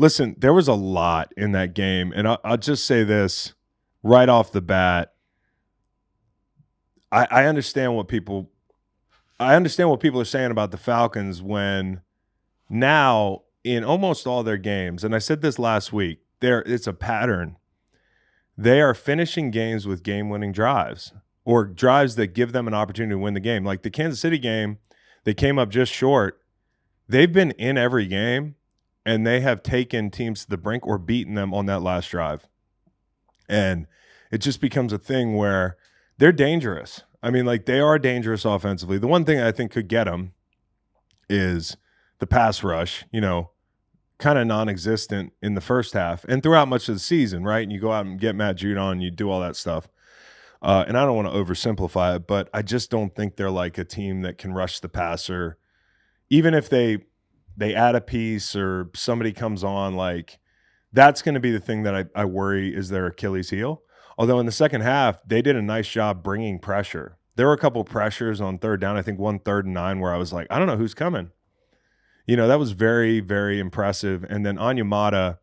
Listen, there was a lot in that game, and I'll just say this right off the bat. I understand what people are saying about the Falcons when now in almost all their games, and I said this last week, it's a pattern. They are finishing games with game-winning drives or drives that give them an opportunity to win the game. Like the Kansas City game, they came up just short. They've been in every game, and they have taken teams to the brink or beaten them on that last drive. And it just becomes a thing where they're dangerous. I mean, like, they are dangerous offensively. The one thing I think could get them is the pass rush, kind of non-existent in the first half and throughout much of the season, right? And you go out and get Matt Judon and you do all that stuff. And I don't want to oversimplify it, but I just don't think they're like a team that can rush the passer. Even if they add a piece or somebody comes on, like, that's going to be the thing that I worry is their Achilles heel. Although in the second half, they did a nice job bringing pressure. There were a couple pressures on third down, I think 1 3rd and 9, where I was like, I don't know who's coming. That was very, very impressive. And then Onyemata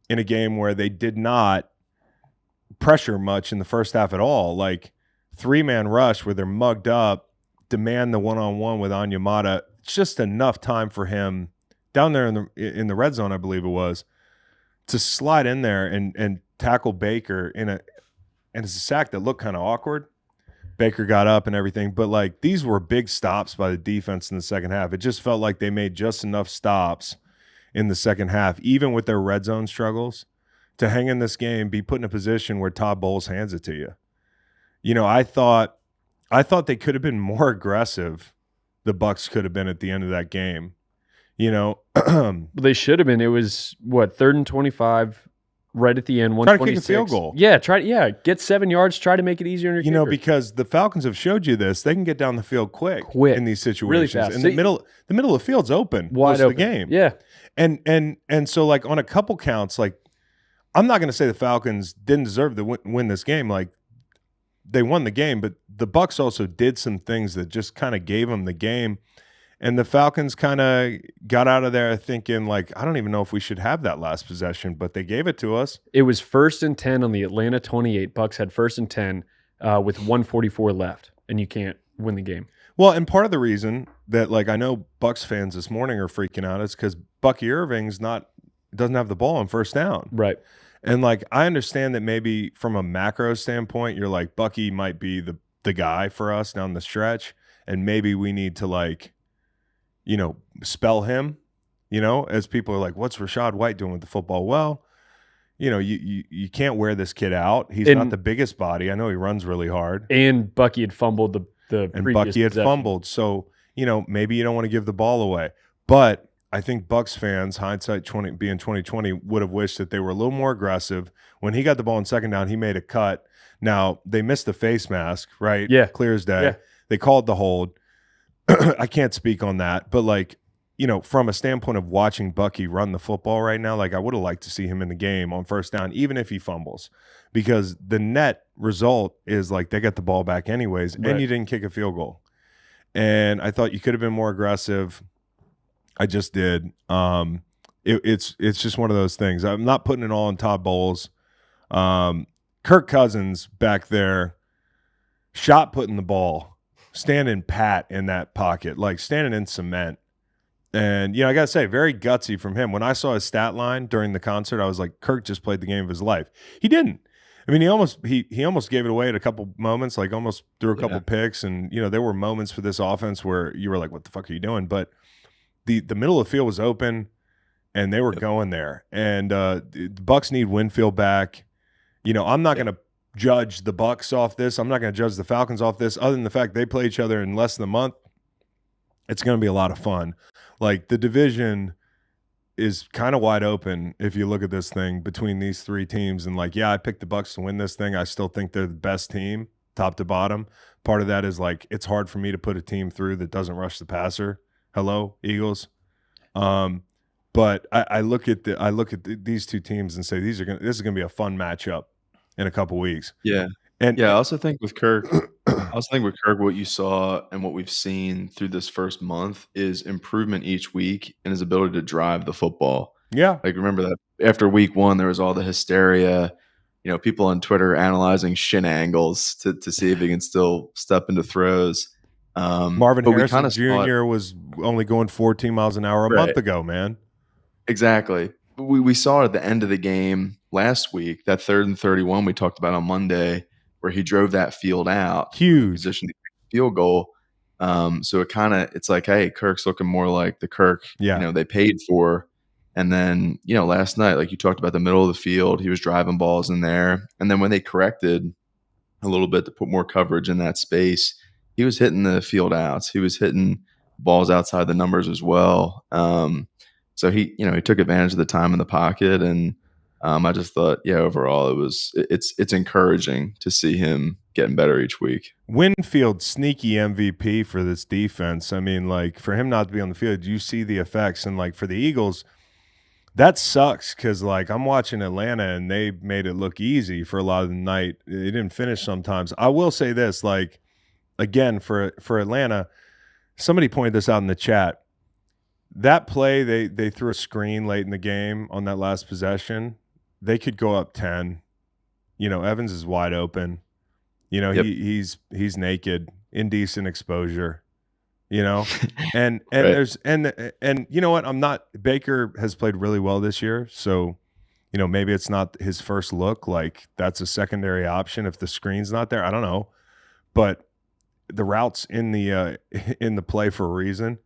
in a game where they did not pressure much in the first half at all, like 3-man rush where they're mugged up, demand the one-on-one with Onyemata. It's just enough time for him down there in the red zone, I believe it was, to slide in there and tackle Baker and it's a sack that looked kind of awkward. Baker got up and everything, but like these were big stops by the defense in the second half. It just felt like they made just enough stops in the second half, even with their red zone struggles, to hang in this game, be put in a position where Todd Bowles hands it to you. I thought they could have been more aggressive. The Bucs could have been at the end of that game. They should have been. It was 3rd and 25. Right at the end, 126. Try to kick a field goal. Yeah, get 7 yards. Try to make it easier on your kicker. Because the Falcons have showed you this. They can get down the field quick in these situations. Really fast. And the middle of the field's open wide most open. Of the game. Yeah. And so, like, on a couple counts, like, I'm not going to say the Falcons didn't deserve to win this game. Like, they won the game, but the Bucs also did some things that just kind of gave them the game. And the Falcons kind of got out of there thinking, like, I don't even know if we should have that last possession, but they gave it to us. It was 1st and 10 on the Atlanta 28. Bucs had 1st and 10 with 1:44 left, and you can't win the game. Well, and part of the reason that, like, I know Bucs fans this morning are freaking out is because Bucky Irving's doesn't have the ball on first down. Right. And, like, I understand that maybe from a macro standpoint, you're like, Bucky might be the guy for us down the stretch, and maybe we need to, like, spell him, as people are like, what's Rachaad White doing with the football? Well, you can't wear this kid out. He's not the biggest body. I know he runs really hard. And Bucky had fumbled the previous Bucky had possession. fumbled. So, maybe you don't want to give the ball away. But I think Bucs fans, hindsight being 2020, would have wished that they were a little more aggressive. When he got the ball in second down, he made a cut. Now, they missed the face mask, right? Yeah. Clear as day. Yeah. They called the hold. I can't speak on that, but like, from a standpoint of watching Bucky run the football right now, like I would have liked to see him in the game on first down, even if he fumbles, because the net result is like they got the ball back anyways, right. And you didn't kick a field goal. And I thought you could have been more aggressive. I just did. It's just one of those things. I'm not putting it all on Todd Bowles. Kirk Cousins back there, shot putting the ball, standing pat in that pocket, like standing in cement. And, I got to say, very gutsy from him. When I saw his stat line during the concert, I was like, Kirk just played the game of his life. He didn't. I mean, he almost gave it away at a couple moments, like almost threw a couple picks. And, there were moments for this offense where you were like, what the fuck are you doing? But the middle of the field was open, and they were going there. And the Bucs need Winfield back. I'm not going to judge the Bucs off this. I'm not going to judge the Falcons off this, other than the fact they play each other in less than a month. It's going to be a lot of fun. Like, the division is kind of wide open if you look at this thing between these three teams. And like, I picked the Bucs to win this thing. I still think they're the best team, top to bottom. Part of that is like, it's hard for me to put a team through that doesn't rush the passer. Hello, Eagles. But I look at these two teams and say this is gonna be a fun matchup in a couple weeks. Yeah. And I also think with Kirk, what you saw and what we've seen through this first month is improvement each week in his ability to drive the football. Yeah. Like, remember that after week 1, there was all the hysteria. People on Twitter analyzing shin angles to see if he can still step into throws. Marvin But we kind Harrison of saw it. Jr. was only going 14 miles an hour a month ago, man. Exactly. We saw it at the end of the game last week, that 3rd and 31 we talked about on Monday, where he drove that field out. Huge. Position to kick the field goal. So it's like, hey, Kirk's looking more like the Kirk they paid for. And then, last night, like you talked about, the middle of the field, he was driving balls in there. And then when they corrected a little bit to put more coverage in that space, he was hitting the field outs. He was hitting balls outside the numbers as well. So he took advantage of the time in the pocket. And I just thought, overall, it's encouraging to see him getting better each week. Winfield, sneaky MVP for this defense. I mean, like, for him not to be on the field, you see the effects. And, like, for the Eagles, that sucks because, like, I'm watching Atlanta and they made it look easy for a lot of the night. It didn't finish sometimes. I will say this, like, again, for Atlanta, somebody pointed this out in the chat. That play, they threw a screen late in the game on that last possession. They could go up 10. Evans is wide open. Yep. He's naked, indecent exposure. And Right. there's and you know what? Baker has played really well this year, so maybe it's not his first look. Like, that's a secondary option if the screen's not there. I don't know, but the route's in the play for a reason,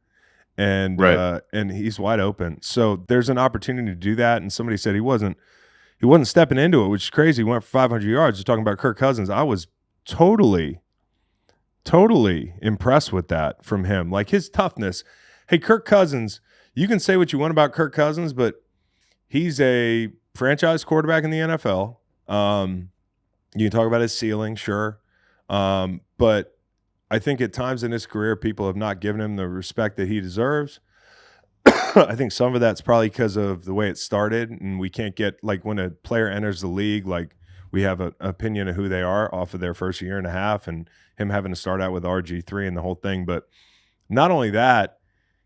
and Right. And he's wide open. So there's an opportunity to do that. And somebody said he wasn't stepping into it, which is crazy. He went for 500 yards. Just talking about Kirk Cousins, I was totally impressed with that from him. Like, his toughness. Hey, Kirk Cousins, you can say what you want about Kirk Cousins, but he's a franchise quarterback in the NFL. You can talk about his ceiling, sure. But I think at times in his career, people have not given him the respect that he deserves. I think some of that's probably because of the way it started, and we can't get, like, when a player enters the league, like, we have an opinion of who they are off of their first year and a half, and him having to start out with RG3 and the whole thing. But not only that,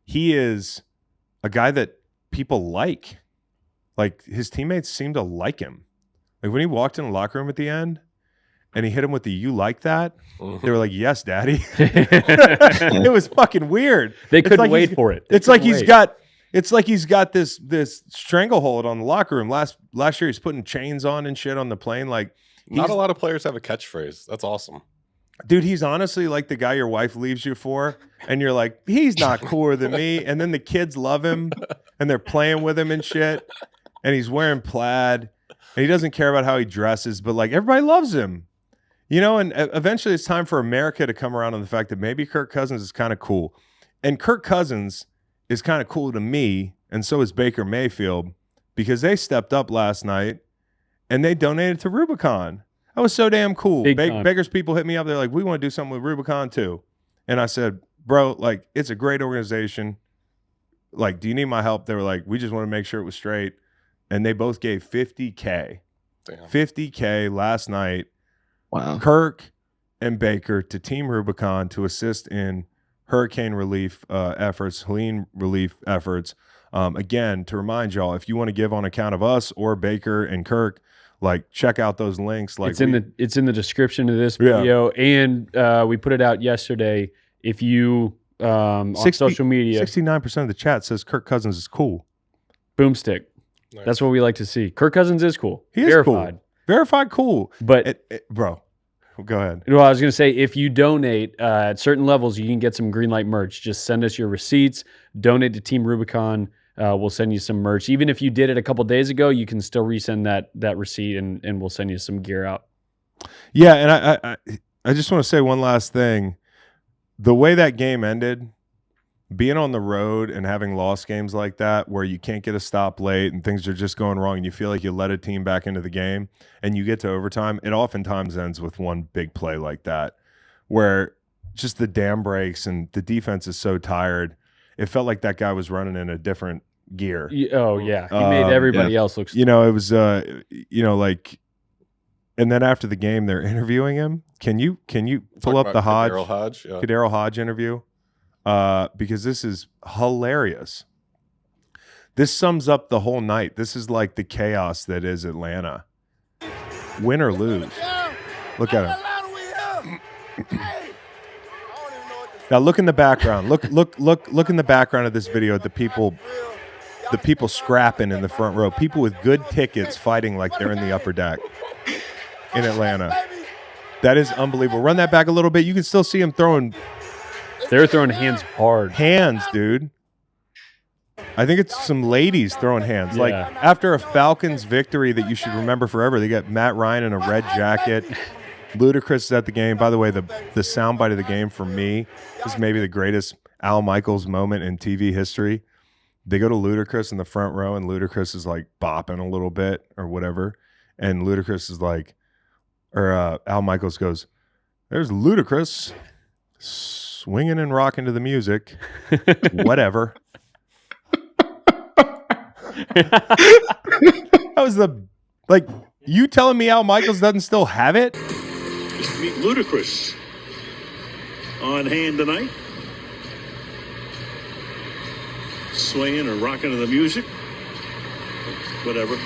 he is a guy that people like. Like, his teammates seem to like him. Like, when he walked in the locker room at the end and he hit him with the "you like that," they were like, "Yes, daddy." It was fucking weird. They couldn't wait for it. It's like he's got this stranglehold on the locker room. Last year he's putting chains on and shit on the plane. Like, not a lot of players have a catchphrase. That's awesome. Dude, he's honestly like the guy your wife leaves you for, and you're like, he's not cooler than me. And then the kids love him, and they're playing with him and shit. And he's wearing plaid, and he doesn't care about how he dresses, but, like, everybody loves him. And eventually it's time for America to come around on the fact that maybe Kirk Cousins is kind of cool. And Kirk Cousins is kind of cool to me, and so is Baker Mayfield, because they stepped up last night and they donated to Rubicon. That was so damn cool. Baker's people hit me up. They're like, we want to do something with Rubicon too. And I said, bro, like, it's a great organization. Like, do you need my help? They were like, we just want to make sure it was straight. And they both gave $50K. Damn. $50K last night. Wow. Kirk and Baker to Team Rubicon to assist in hurricane relief efforts, Helene relief efforts. Again, to remind y'all, if you want to give on account of us or Baker and Kirk, like, check out those links. Like, it's in the description of this video, and we put it out yesterday. If you on social media, 69% of the chat says Kirk Cousins is cool. Boomstick. Nice. That's what we like to see. Kirk Cousins is cool. He is verified. Verified cool. But bro, go ahead. Well, I was going to say, if you donate at certain levels, you can get some Greenlight merch. Just send us your receipts. Donate to Team Rubicon. We'll send you some merch. Even if you did it a couple days ago, you can still resend that receipt, and we'll send you some gear out. Yeah, and I just want to say one last thing. The way that game ended, being on the road and having lost games like that where you can't get a stop late and things are just going wrong and you feel like you let a team back into the game and you get to overtime, it oftentimes ends with one big play like that where just the dam breaks and the defense is so tired. It felt like that guy was running in a different gear. Oh, yeah. He made everybody else look stupid. It was, like, and then after the game, they're interviewing him. Can you pull up the Kadarius Hodge interview? Because this is hilarious. This sums up the whole night. This is like the chaos that is Atlanta. Win or lose. Look at him. Now look in the background. Look in the background of this video at the people scrapping in the front row. People with good tickets fighting like they're in the upper deck in Atlanta. That is unbelievable. Run that back a little bit. You can still see them throwing. They're throwing hands hard. Hands, dude. I think it's some ladies throwing hands. Yeah. Like after a Falcons victory that you should remember forever, they got Matt Ryan in a red jacket. Ludacris is at the game. By the way, the soundbite of the game for me is maybe the greatest Al Michaels moment in TV history. They go to Ludacris in the front row, and Ludacris is like bopping a little bit or whatever. And Ludacris is like, or Al Michaels goes, "There's Ludacris swinging and rocking to the music." Whatever. That was you telling me Al Michaels doesn't still have it? Just meet Ludacris on hand tonight. Swinging or rocking to the music. Whatever.